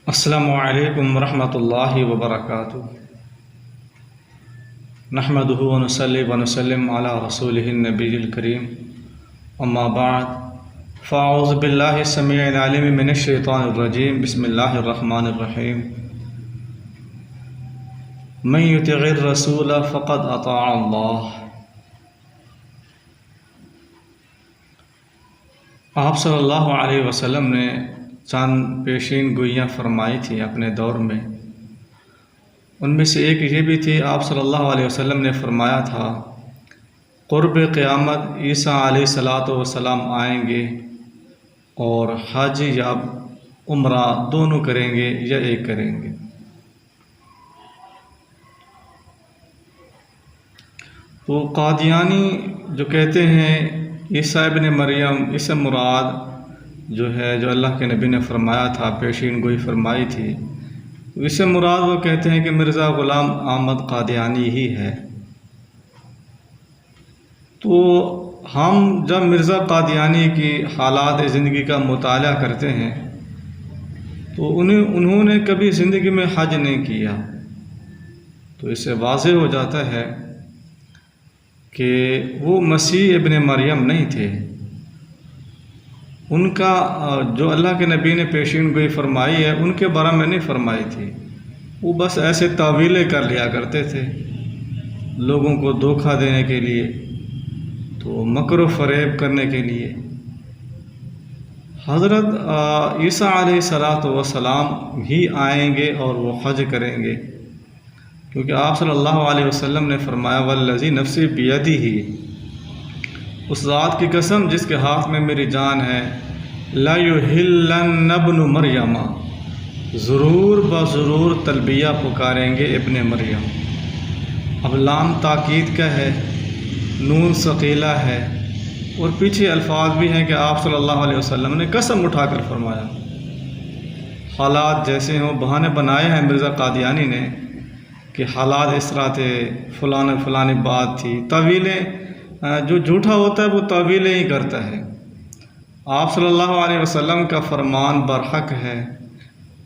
السلام علیکم ورحمۃ اللہ وبرکاتہ۔ نحمدہ ونصلی ونسلم علی رسولہ النبی الکریم، اما بعد فاعوذ باللہ السمیع العلیم من الشیطان الرجیم، بسم اللہ الرحمن الرحیم۔ من یطع الرسول فقد اطاع اللہ۔ آپ صلی اللہ علیہ وسلم نے چند پیشین گوئیاں فرمائی تھیں اپنے دور میں۔ ان میں سے ایک یہ بھی تھی، آپ صلی اللہ علیہ وسلم نے فرمایا تھا قرب قیامت عیسیٰ علیہ السلام آئیں گے اور حج یا عمرہ دونوں کریں گے یا ایک کریں گے۔ تو قادیانی جو کہتے ہیں عیسیٰ ابن مریم، اس سے مراد جو اللہ کے نبی نے فرمایا تھا، پیشین گوئی فرمائی تھی، اس سے مراد وہ کہتے ہیں کہ مرزا غلام احمد قادیانی ہی ہے۔ تو ہم جب مرزا قادیانی کی حالات زندگی کا مطالعہ کرتے ہیں تو انہوں نے کبھی زندگی میں حج نہیں کیا، تو اس سے واضح ہو جاتا ہے کہ وہ مسیح ابن مریم نہیں تھے۔ ان کا جو اللہ کے نبی نے پیشین گوئی فرمائی ہے ان کے بارے میں نہیں فرمائی تھی، وہ بس ایسے تعویلیں کر لیا کرتے تھے لوگوں کو دھوکہ دینے کے لیے، تو مکر و فریب کرنے کے لیے۔ حضرت عیسیٰ علیہ السلام ہی آئیں گے اور وہ حج کریں گے، کیونکہ آپ صلی اللہ علیہ وسلم نے فرمایا والذی نفسی بیدہ، اس ذات کی قسم جس کے ہاتھ میں میری جان ہے، لا یحلن ابن مریم، ضرور بضرور تلبیہ پکاریں گے ابن مریم۔ اب لام تاکید کا ہے، نون ثقیلہ ہے، اور پیچھے الفاظ بھی ہیں کہ آپ صلی اللہ علیہ وسلم نے قسم اٹھا کر فرمایا۔ حالات جیسے ہوں، بہانے بنائے ہیں مرزا قادیانی نے کہ حالات اس طرح تھے، فلانی بات تھی، تعویلیں۔ جو جھوٹا ہوتا ہے وہ تعویلیں ہی کرتا ہے۔ آپ صلی اللہ علیہ وسلم کا فرمان برحق ہے،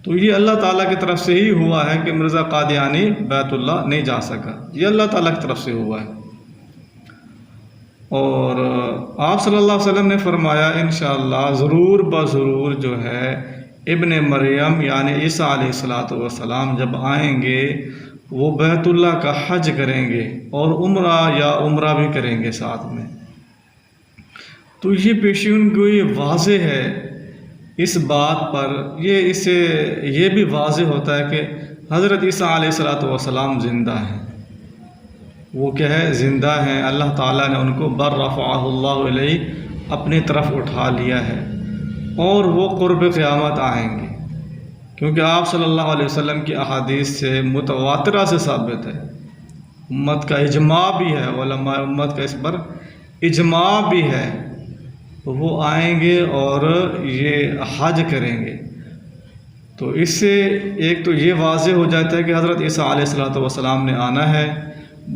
تو یہ اللہ تعالیٰ کی طرف سے ہی ہوا ہے کہ مرزا قادیانی بیت اللہ نہیں جا سکا، یہ اللہ تعالیٰ کی طرف سے ہوا ہے۔ اور آپ صلی اللہ علیہ وسلم نے فرمایا انشاءاللہ ضرور بضرور جو ہے ابن مریم یعنی عیسیٰ علیہ السلام جب آئیں گے وہ بیت اللہ کا حج کریں گے اور عمرہ بھی کریں گے ساتھ میں۔ تو یہ پیشین گوئی واضح ہے اس بات پر، اس سے یہ بھی واضح ہوتا ہے کہ حضرت عیسیٰ علیہ السلام زندہ ہیں۔ وہ کیا ہے؟ زندہ ہیں۔ اللہ تعالیٰ نے ان کو بررفعہ اللہ علیہ اپنی طرف اٹھا لیا ہے، اور وہ قرب قیامت آئیں گے، کیونکہ آپ صلی اللہ علیہ وسلم کی احادیث سے متواترہ سے ثابت ہے، امت کا اجماع بھی ہے، علماء امت کا اس پر اجماع بھی ہے، تو وہ آئیں گے اور یہ حج کریں گے۔ تو اس سے ایک تو یہ واضح ہو جاتا ہے کہ حضرت عیسیٰ علیہ السلام نے آنا ہے،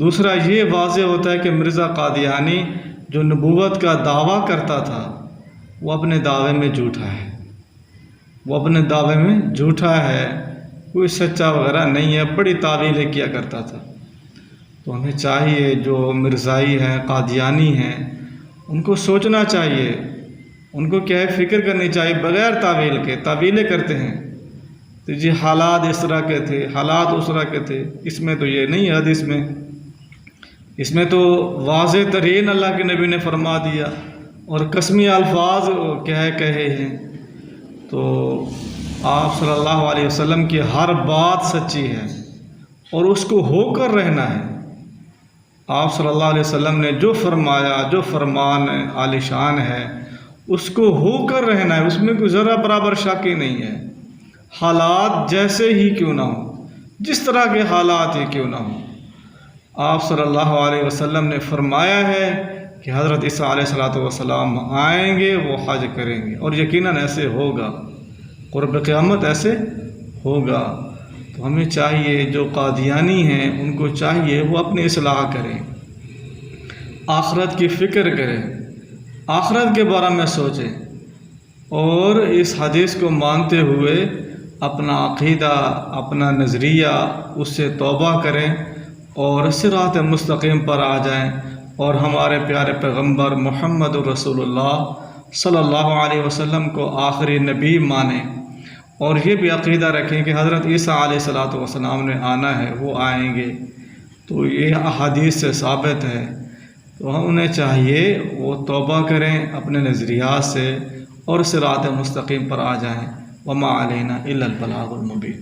دوسرا یہ واضح ہوتا ہے کہ مرزا قادیانی جو نبوت کا دعویٰ کرتا تھا وہ اپنے دعوے میں جھوٹا ہے، کوئی سچا وغیرہ نہیں ہے، بڑی تعویلیں کیا کرتا تھا۔ تو ہمیں چاہیے جو مرزائی ہیں، قادیانی ہیں، ان کو سوچنا چاہیے، ان کو کیا ہے فکر کرنی چاہیے بغیر تعویل کے۔ تعویلیں کرتے ہیں تو جی حالات اس طرح کے تھے، حالات اس طرح کے تھے، اس میں تو یہ نہیں ہے حدیث میں، اس میں تو واضح ترین اللہ کے نبی نے فرما دیا اور قسمی الفاظ کہے ہیں۔ تو آپ صلی اللہ علیہ وسلم کی ہر بات سچی ہے اور اس کو ہو کر رہنا ہے۔ آپ صلی اللہ علیہ وسلم نے جو فرمایا، جو فرمان عالی شان ہے، اس کو ہو کر رہنا ہے، اس میں کوئی ذرہ برابر شک ہی نہیں ہے۔ حالات جیسے ہی کیوں نہ ہوں، جس طرح کے حالات ہی کیوں نہ ہوں، آپ صلی اللہ علیہ وسلم نے فرمایا ہے کہ حضرت عیسیٰ علیہ السلام آئیں گے، وہ حج کریں گے، اور یقیناً ایسے ہوگا، قرب قیامت ایسے ہوگا۔ تو ہمیں چاہیے جو قادیانی ہیں ان کو چاہیے وہ اپنی اصلاح کریں، آخرت کی فکر کریں، آخرت کے بارے میں سوچیں، اور اس حدیث کو مانتے ہوئے اپنا عقیدہ، اپنا نظریہ اس سے توبہ کریں اور صراط مستقیم پر آ جائیں اور ہمارے پیارے پیغمبر محمد رسول اللہ صلی اللہ علیہ وسلم کو آخری نبی مانیں، اور یہ بھی عقیدہ رکھیں کہ حضرت عیسیٰ علیہ السلام نے آنا ہے، وہ آئیں گے۔ تو یہ احادیث سے ثابت ہے، تو ہم انہیں چاہیے وہ توبہ کریں اپنے نظریات سے اور صراط مستقیم پر آ جائیں۔ وما علینا الا البلاغ المبین۔